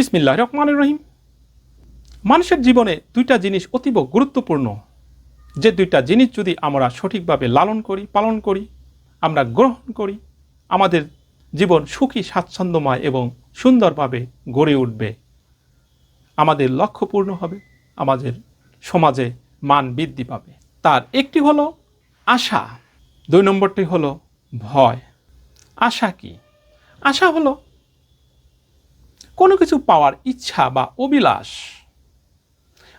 বিসমিল্লাহির রহমানির রহিম। মানুষের জীবনে দুইটা জিনিস অতীব গুরুত্বপূর্ণ, যে দুইটা জিনিস যদি আমরা সঠিকভাবে লালন করি, পালন করি, আমরা গ্রহণ করি, আমাদের জীবন সুখী, স্বাচ্ছন্দ্যময় এবং সুন্দরভাবে গড়ে উঠবে। আমাদের লক্ষ্য পূর্ণ হবে, আমাদের সমাজে মান বৃদ্ধি পাবে। তার একটি হলো আশা, ২ নম্বরটি হলো ভয়। আশা কি? আশা হলো কোনো কিছু পাওয়ার ইচ্ছা বা অভিলাষ।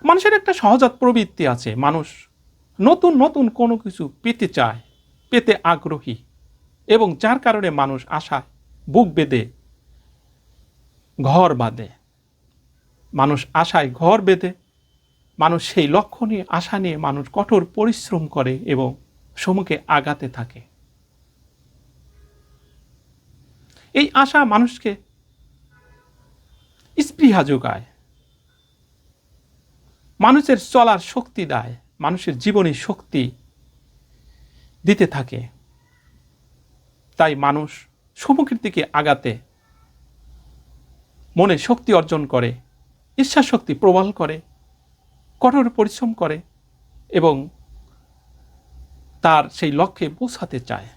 মানুষের একটা সহজাত প্রবৃত্তি আছে, মানুষ নতুন নতুন কোনো কিছু পেতে চায়, পেতে আগ্রহী, এবং যার কারণে মানুষ আশায় বুক বেঁধে ঘর বাঁধে। মানুষ আশায় ঘর বেঁধে, মানুষ সেই লক্ষ্য নিয়ে, আশা নিয়ে মানুষ কঠোর পরিশ্রম করে এবং সম্মুখে আগাতে থাকে। এই আশা মানুষকে স্পৃহা যোগায়, মানুষের চলার শক্তি দেয়, মানুষের জীবনে শক্তি দিতে থাকে। তাই মানুষ সম্মুখের দিকে আগাতে মনে শক্তি অর্জন করে, ইচ্ছা শক্তি প্রবল করে, কঠোর পরিশ্রম করে এবং তার সেই লক্ষ্যে পৌঁছাতে চায়।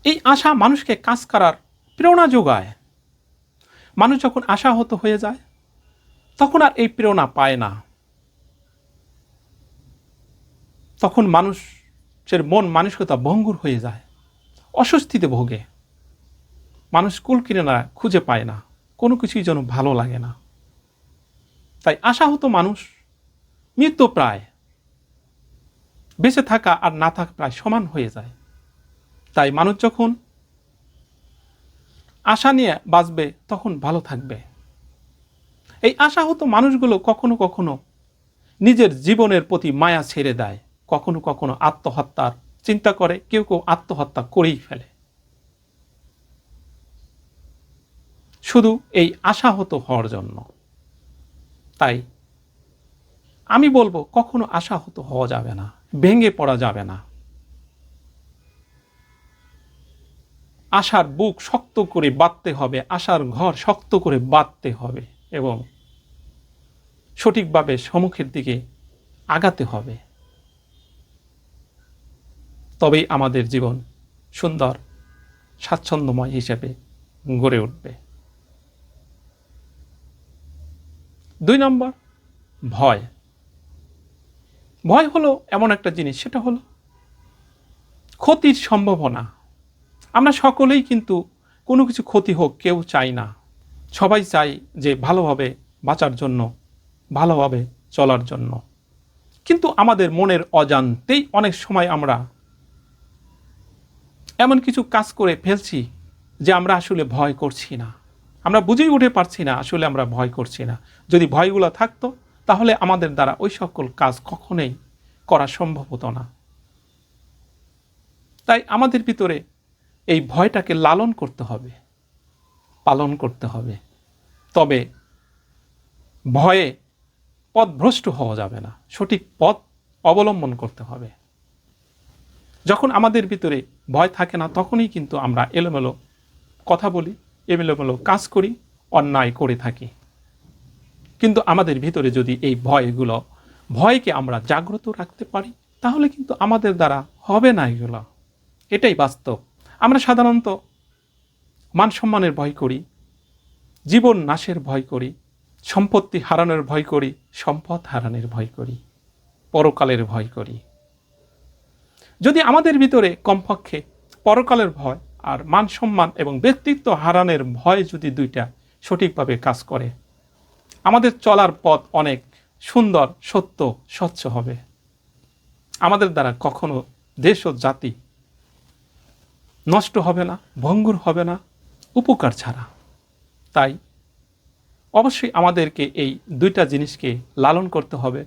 এই আশা মানুষকে কাজ করার প্রেরণা যোগায়। মানুষ যখন আশাহত হয়ে যায়, তখন আর এই প্রেরণা পায় না। তখন মানুষের মন মানসিকতা ভঙ্গুর হয়ে যায়, অস্বস্তিতে ভোগে। মানুষ কুল কিনারা খুঁজে পায় না, কোনো কিছুই যেন ভালো লাগে না। তাই আশাহত মানুষ মৃত্যুপ্রায়, বেঁচে থাকা আর না থাকা প্রায় সমান হয়ে যায়। তাই মানুষ যখন আশা নিয়ে বাঁচবে, তখন ভালো থাকবে। এই আশাহত মানুষগুলো কখনো কখনো নিজের জীবনের প্রতি মায়া ছেড়ে দেয়, কখনো কখনো আত্মহত্যার চিন্তা করে, কেউ কেউ আত্মহত্যা করেই ফেলে, শুধু এই আশাহত হওয়ার জন্য। তাই আমি বলবো, কখনো আশাহত হওয়া যাবে না, ভেঙে পড়া যাবে না। আশার বুক শক্ত করে বাঁধতে হবে, আশার ঘর শক্ত করে বাঁধতে হবে এবং সঠিকভাবে সম্মুখের দিকে আগাতে হবে। তবেই আমাদের জীবন সুন্দর, স্বাচ্ছন্দ্যময় হিসেবে গড়ে উঠবে। ২ নম্বর, ভয়। ভয় হলো এমন একটা জিনিস, সেটা হলো ক্ষতির সম্ভাবনা। আমরা সকলেই কিন্তু কোনো কিছু ক্ষতি হোক কেউ চাই না। সবাই চাই যে ভালোভাবে বাঁচার জন্য, ভালোভাবে চলার জন্য। কিন্তু আমাদের মনের অজান্তেই অনেক সময় আমরা এমন কিছু কাজ করে ফেলছি যে আমরা আসলে ভয় করছি না, আমরা বুঝেই উঠে পারছি না আসলে আমরা ভয় করছি না। যদি ভয়গুলো থাকতো, তাহলে আমাদের দ্বারা ওই সকল কাজ কখনোই করা সম্ভব হতো না। তাই আমাদের ভিতরে এই ভয়টাকে লালন করতে হবে, পালন করতে হবে। তবে ভয়ে পথভ্রষ্ট হওয়া যাবে না, সঠিক পথ অবলম্বন করতে হবে। যখন আমাদের ভিতরে ভয় থাকে না, তখনই কিন্তু আমরা এলোমেলো কথা বলি, এলোমেলো কাজ করি, অন্যায় করে থাকি। কিন্তু আমাদের ভিতরে যদি এই ভয়কে আমরা জাগ্রত রাখতে পারি, তাহলে কিন্তু আমাদের দ্বারা হবে না এগুলো। এটাই বাস্তব। আমরা সাধারণত মান সম্মানের ভয় করি, জীবন নাশের ভয় করি, সম্পত্তি হারানোর ভয় করি, সম্পদ হারানোর ভয় করি, পরকালের ভয় করি। যদি আমাদের ভিতরে কমপক্ষে পরকালের ভয় আর মান সম্মান এবং ব্যক্তিত্ব হারানোর ভয় যদি দুইটা সঠিকভাবে কাজ করে, আমাদের চলার পথ অনেক সুন্দর, সত্য, স্বচ্ছ হবে। আমাদের দ্বারা কখনো দেশ ও জাতি নষ্ট হবে না, ভঙ্গুর হবে না, উপকার ছাড়া। তাই অবশ্যই আমাদেরকে এই দুইটা জিনিসকে লালন করতে হবে,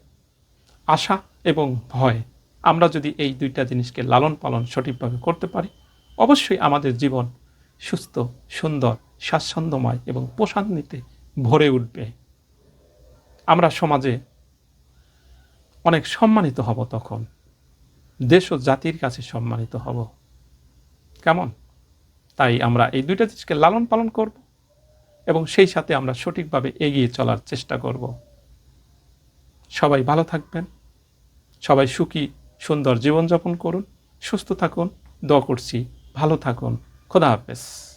আশা এবং ভয়। আমরা যদি এই দুইটা জিনিসকে লালন পালন সঠিকভাবে করতে পারি, অবশ্যই আমাদের জীবন সুস্থ, সুন্দর, স্বাচ্ছন্দ্যময় এবং প্রশান্তিতে ভরে উঠবে। আমরা সমাজে অনেক সম্মানিত হব, তখন দেশ ও জাতির কাছে সম্মানিত হব। কেমন? তাই আমরা এই দুইটা জিনিসকে লালন পালন করব এবং সেই সাথে আমরা সঠিকভাবে এগিয়ে চলার চেষ্টা করব। সবাই ভালো থাকবেন, সবাই সুখী সুন্দর জীবনযাপন করুন, সুস্থ থাকুন, দোয়া করছি, ভালো থাকুন। খোদা হাফেজ।